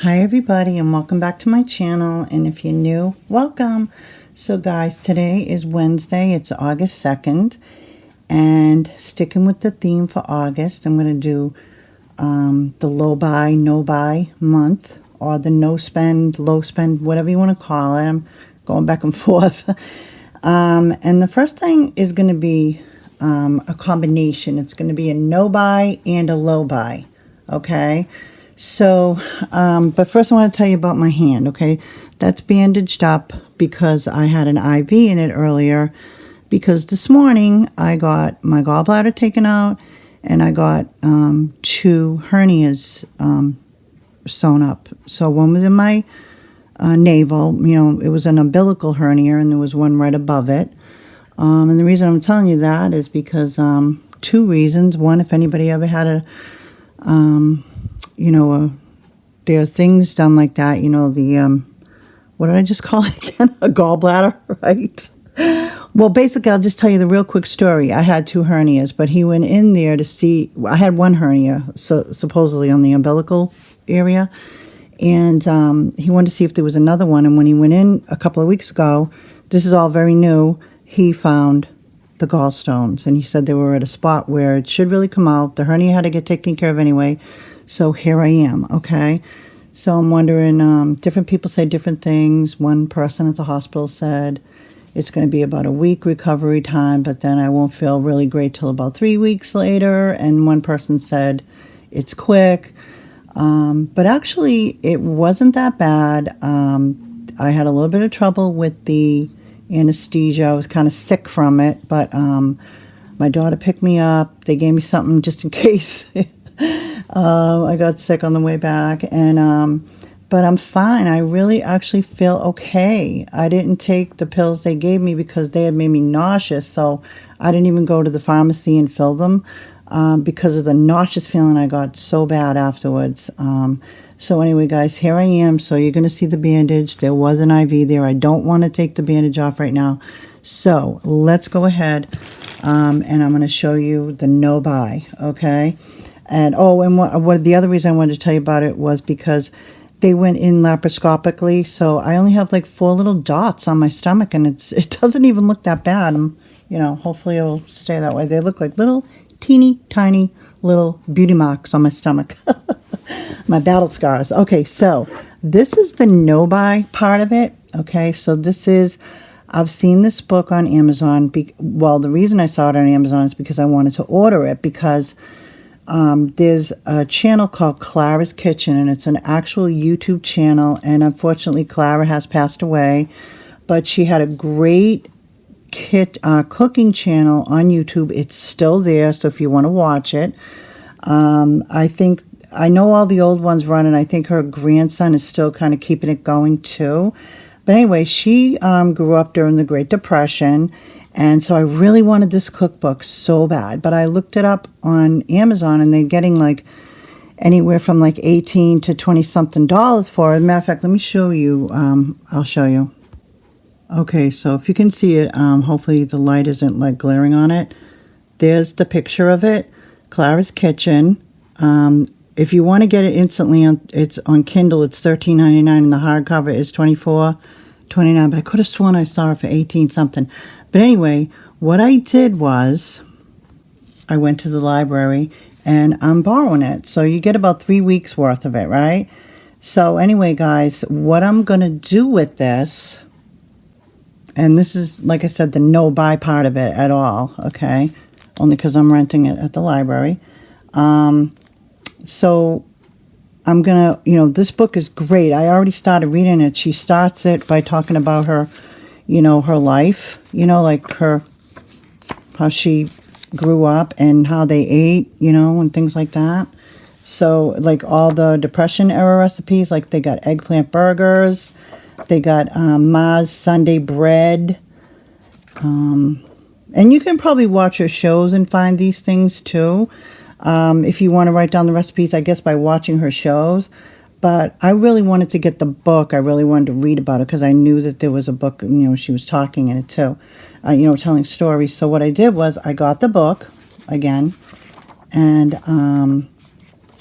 Hi everybody, and welcome back to my channel, and if you're new, welcome. So guys, today is Wednesday. It's August 2nd, and sticking with the theme for August, I'm going to do the low buy, no buy month, or the no spend, low spend, whatever you want to call it. I'm going back and forth. And the first thing is going to be a combination. It's going to be a no buy and a low buy, okay? So, but first I want to tell you about my hand, okay? That's bandaged up because I had an IV in it earlier, because this morning I got my gallbladder taken out and I got 2 hernias sewn up. So one was in my navel, it was an umbilical hernia, and there was one right above it. And the reason I'm telling you that is because 2 reasons. One, if anybody ever had there are things done like that, what did I just call it again? A gallbladder, right? Well, basically, I'll just tell you the real quick story. I had 2 hernias, but he went in there to see, I had 1 hernia, so supposedly on the umbilical area, and he wanted to see if there was another one, and when he went in a couple of weeks ago, this is all very new, he found the gallstones, and he said they were at a spot where it should really come out. The hernia had to get taken care of anyway, so here I am, okay? So I'm wondering, different people say different things. One person at the hospital said it's going to be about a week recovery time, but then I won't feel really great till about 3 weeks later. And one person said it's quick. But actually, it wasn't that bad. I had a little bit of trouble with the anesthesia. I was kind of sick from it, but my daughter picked me up. They gave me something just in case. I got sick on the way back, and but I'm fine. I really actually feel okay. I didn't take the pills they gave me because they had made me nauseous, so I didn't even go to the pharmacy and fill them because of the nauseous feeling I got so bad afterwards. So anyway, guys, here I am. So you're going to see the bandage. There was an IV there. I don't want to take the bandage off right now. So let's go ahead, and I'm going to show you the no buy, okay? And what the other reason I wanted to tell you about it was because they went in laparoscopically, so I only have like 4 little dots on my stomach, and it doesn't even look that bad. Hopefully it'll stay that way. They look like little teeny tiny little beauty marks on my stomach. My battle scars. Okay, so this is the no buy part of it. Okay, so I've seen this book on Amazon. The reason I saw it on Amazon is because I wanted to order it, because there's a channel called Clara's Kitchen, and it's an actual YouTube channel, and unfortunately Clara has passed away, but she had a great cooking channel on YouTube. It's still there, so if you want to watch it, I know all the old ones run, and I think her grandson is still kind of keeping it going too. But anyway, she grew up during the Great Depression, and so I really wanted this cookbook so bad. But I looked it up on Amazon, and they're getting like anywhere from like $18 to $20-something for it. As a matter of fact, let me show you. I'll show you. Okay, so if you can see it, hopefully the light isn't like glaring on it. There's the picture of it, Clara's Kitchen. If you want to get it instantly, it's on Kindle. It's $13.99, and the hardcover is $24.29. But I could have sworn I saw it for 18-something. But anyway, what I did was I went to the library, and I'm borrowing it. So you get about 3 weeks worth of it, right? So anyway, guys, what I'm going to do with this, and this is, like I said, the no buy part of it at all, okay? Only because I'm renting it at the library. So I'm going to, this book is great. I already started reading it. She starts it by talking about her, her life, like how she grew up and how they ate, and things like that. So like all the Depression era recipes, like they got eggplant burgers, they got Ma's Sunday bread. And you can probably watch her shows and find these things too. If you want to write down the recipes, I guess by watching her shows. But I really wanted to get the book. I really wanted to read about it because I knew that there was a book, she was talking in it too, telling stories. So what I did was I got the book again, and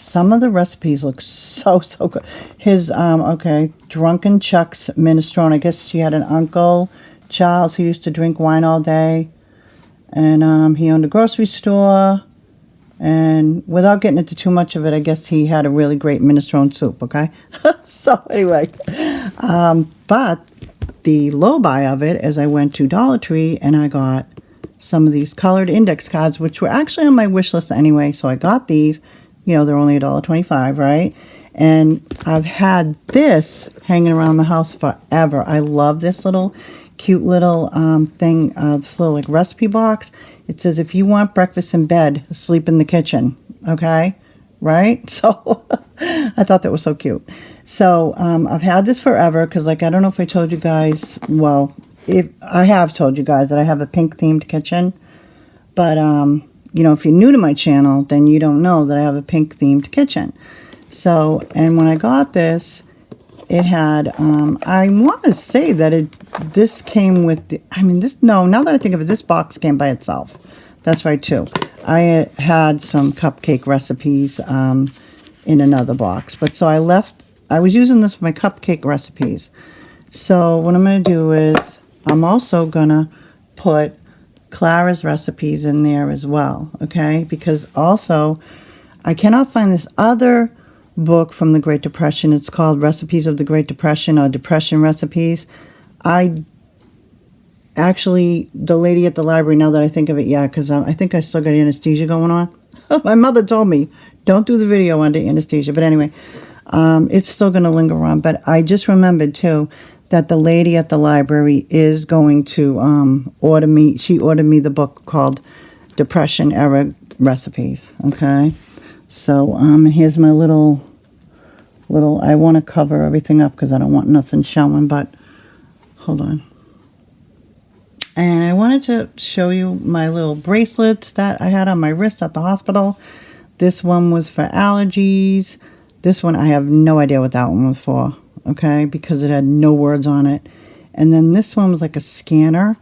Some of the recipes look so, so good. His, okay, Drunken Chuck's minestrone. I guess she had an uncle, Charles, who used to drink wine all day. And he owned a grocery store. And without getting into too much of it, I guess he had a really great minestrone soup, okay? So anyway, but the low buy of it is I went to Dollar Tree and I got some of these colored index cards, which were actually on my wish list anyway. So I got these. You know, they're only $1.25, right? And I've had this hanging around the house forever. I love this little cute little thing, this little like recipe box. It says, if you want breakfast in bed, sleep in the kitchen. Okay? Right? So I thought that was so cute. So I've had this forever because, like, I don't know if I told you guys, well, if I have told you guys that I have a pink themed kitchen. But, you know, if you're new to my channel, then you don't know that I have a pink themed kitchen. So, and when I got this, it had, I want to say that this came with, no, now that I think of it, this box came by itself. That's right, too. I had some cupcake recipes in another box. But so I was using this for my cupcake recipes. So what I'm going to do is I'm also going to put Clara's recipes in there as well, okay? Because also, I cannot find this other book from the Great Depression. It's called Recipes of the Great Depression or Depression Recipes. Actually, the lady at the library, now that I think of it, yeah, because I think I still got anesthesia going on. My mother told me, don't do the video under anesthesia. But anyway, it's still going to linger on. But I just remembered, too, that the lady at the library is going to ordered me the book called Depression Era Recipes, okay? So here's my little, I want to cover everything up because I don't want nothing showing, but hold on. And I wanted to show you my little bracelets that I had on my wrist at the hospital. This one was for allergies. This one, I have no idea what that one was for, okay, because it had no words on it. And then this one was like a scanner.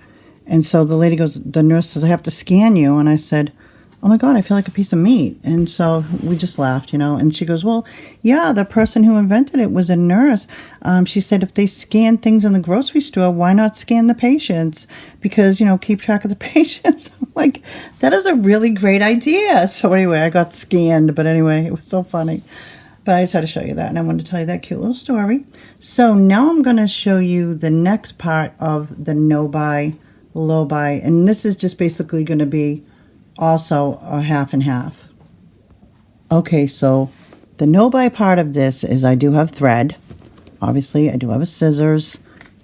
And so the nurse says, I have to scan you. And I said, oh my God, I feel like a piece of meat. And so we just laughed, you know. And she goes, well, yeah, the person who invented it was a nurse. She said if they scan things in the grocery store, why not scan the patients? Because, you know, keep track of the patients. I'm like, that is a really great idea. So anyway, I got scanned. But anyway, it was so funny. But I just had to show you that. And I wanted to tell you that cute little story. So now I'm going to show you the next part of the no buy, low buy. And this is just basically going to be also a half and half. Okay, so the no buy part of this is I do have thread. Obviously, I do have a scissors.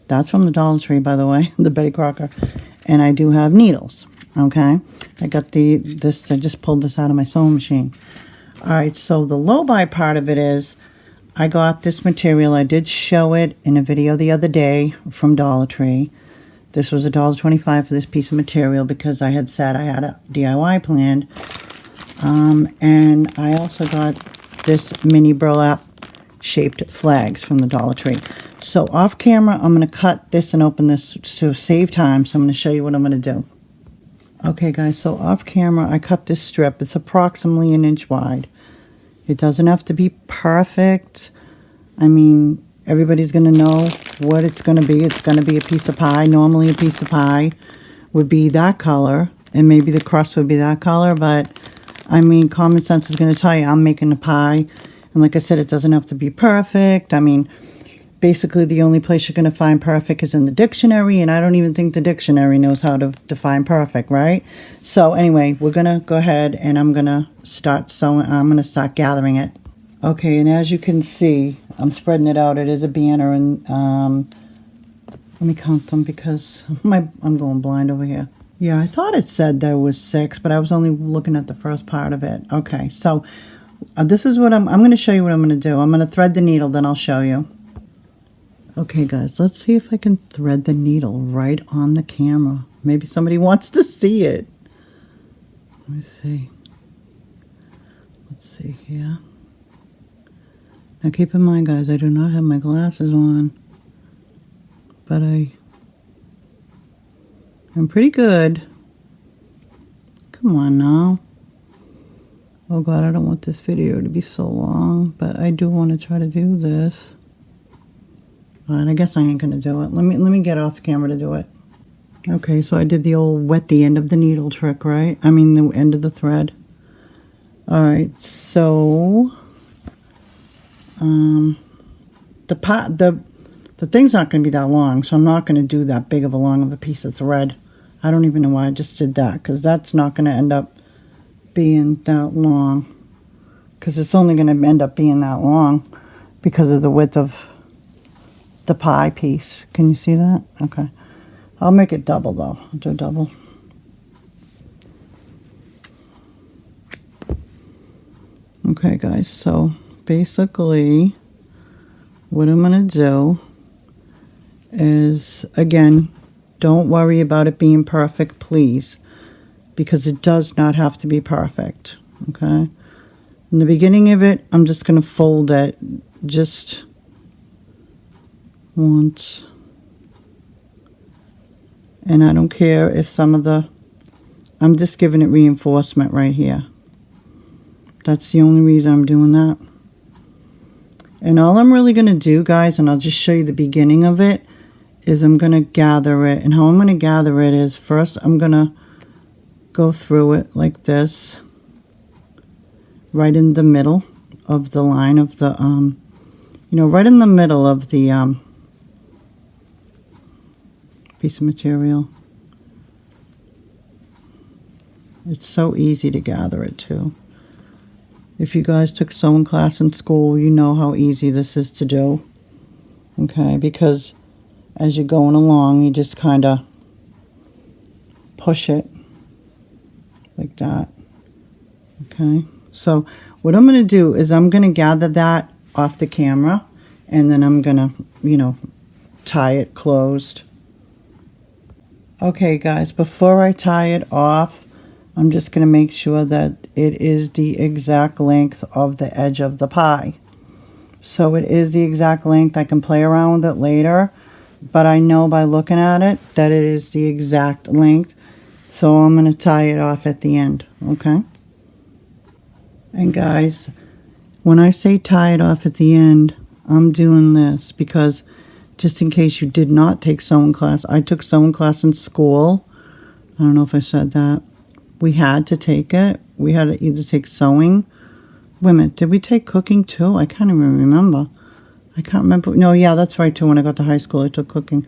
That's from the Dollar Tree, by the way, the Betty Crocker. And I do have needles, okay? I got I just pulled this out of my sewing machine. All right, so the low buy part of it is I got this material. I did show it in a video the other day from Dollar Tree. This was $1.25 for this piece of material because I had said I had a DIY planned. And I also got this mini burlap shaped flags from the Dollar Tree. So off camera, I'm going to cut this and open this to save time. So I'm going to show you what I'm going to do. Okay, guys, so off camera, I cut this strip. It's approximately 1 inch wide. It doesn't have to be perfect. I mean, everybody's going to know what it's going to be. It's going to be a piece of pie. Normally a piece of pie would be that color, and maybe the crust would be that color, but I mean, common sense is going to tell you I'm making a pie. And like I said, it doesn't have to be perfect. I mean, basically the only place you're going to find perfect is in the dictionary, and I don't even think the dictionary knows how to define perfect, right? So anyway, we're going to go ahead and I'm going to start sewing. I'm going to start gathering it. Okay, and as you can see, I'm spreading it out. It is a banner, and let me count them because I'm going blind over here. Yeah, I thought it said there was 6, but I was only looking at the first part of it. Okay, so this is what I'm going to show you what I'm going to do. I'm going to thread the needle, then I'll show you. Okay, guys, let's see if I can thread the needle right on the camera. Maybe somebody wants to see it. Let me see. Let's see here. Now keep in mind, guys, I do not have my glasses on, but I'm pretty good. Come on now. Oh God, I don't want this video to be so long, but I do want to try to do this. And I guess I ain't gonna do it. Let me get off camera to do it. Okay, so I did the old wet the end of the needle trick, right? I mean the end of the thread. All right, so the thing's not going to be that long, so I'm not going to do that big of a long of a piece of thread. I don't even know why I just did that, because that's not going to end up being that long, because it's only going to end up being that long because of the width of the pie piece. Can you see that? Okay. I'll make it double though. I'll do double. Okay guys, so basically what I'm going to do is, again, don't worry about it being perfect, please, because it does not have to be perfect, okay? In the beginning of it, I'm just going to fold it just once. And I don't care if some of the, I'm just giving it reinforcement right here. That's the only reason I'm doing that. And all I'm really going to do, guys, and I'll just show you the beginning of it, is I'm going to gather it. And how I'm going to gather it is, first I'm going to go through it like this, right in the middle of the line of the, you know, right in the middle of the piece of material. It's so easy to gather it too. If you guys took sewing class in school, you know how easy this is to do. Okay, because as you're going along, you just kind of push it like that. Okay, so what I'm going to do is I'm going to gather that off the camera, and then I'm going to, you know, tie it closed. Okay guys, before I tie it off, I'm just going to make sure that it is the exact length of the edge of the pie. So it is the exact length. I can play around with it later, but I know by looking at it that it is the exact length. So I'm going to tie it off at the end, okay? And guys, when I say tie it off at the end, I'm doing this because just in case you did not take sewing class, I took sewing class in school. I don't know if I said that. We had to take it. We had to either take sewing. Wait a minute, did we take cooking too? I can't even remember. I can't remember. No, yeah, that's right too. When I got to high school, I took cooking.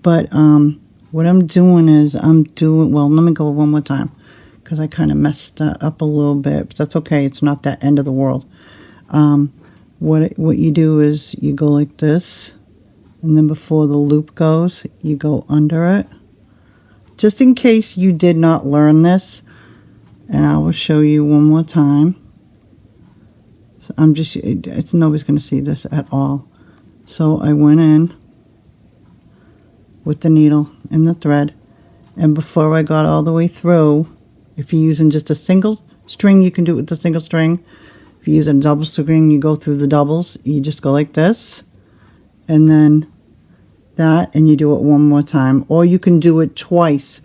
But what I'm doing is well, let me go one more time because I kind of messed that up a little bit. But that's okay. It's not that end of the world. What you do is you go like this, and then before the loop goes, you go under it. Just in case you did not learn this, and I will show you one more time. So nobody's going to see this at all. So I went in with the needle and the thread, and before I got all the way through, if you're using just a single string, you can do it with the single string. If you use a double string, you go through the doubles. You just go like this, and then that, and you do it one more time, or you can do it twice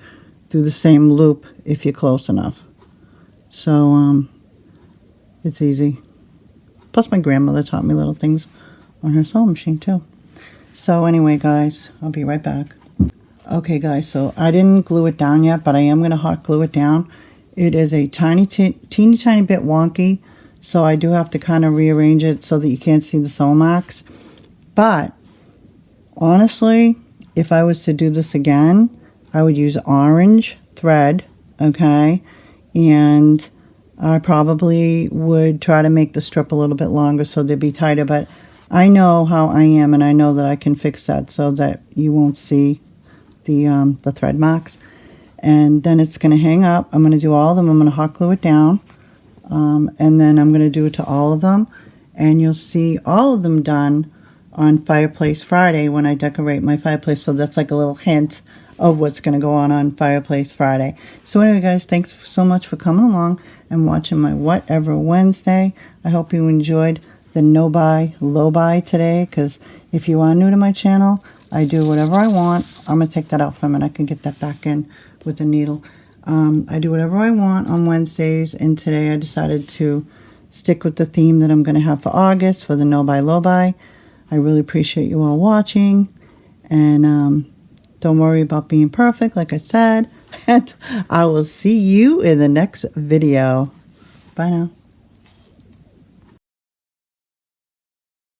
through the same loop if you're close enough. So it's easy. Plus my grandmother taught me little things on her sewing machine too. So anyway guys, I'll be right back. Okay guys, so I didn't glue it down yet, but I am going to hot glue it down. It is a teeny tiny bit wonky, so I do have to kind of rearrange it so that you can't see the sew marks. But honestly, if I was to do this again, I would use orange thread, okay? And I probably would try to make the strip a little bit longer so they'd be tighter, but I know how I am, and I know that I can fix that so that you won't see the thread marks. And then it's going to hang up. I'm going to do all of them. I'm going to hot glue it down, and then I'm going to do it to all of them, and you'll see all of them done on Fireplace Friday when I decorate my fireplace. So that's like a little hint of what's going to go on Fireplace Friday. So anyway guys, thanks so much for coming along and watching my Whatever Wednesday. I hope you enjoyed the no buy, low buy today, because if you are new to my channel, I do whatever I want. I'm going to take that out for a minute. I can get that back in with the needle. I do whatever I want on Wednesdays, and today I decided to stick with the theme that I'm going to have for August for the No Buy Low Buy. I really appreciate you all watching, and don't worry about being perfect, like I said, and I will see you in the next video. Bye now.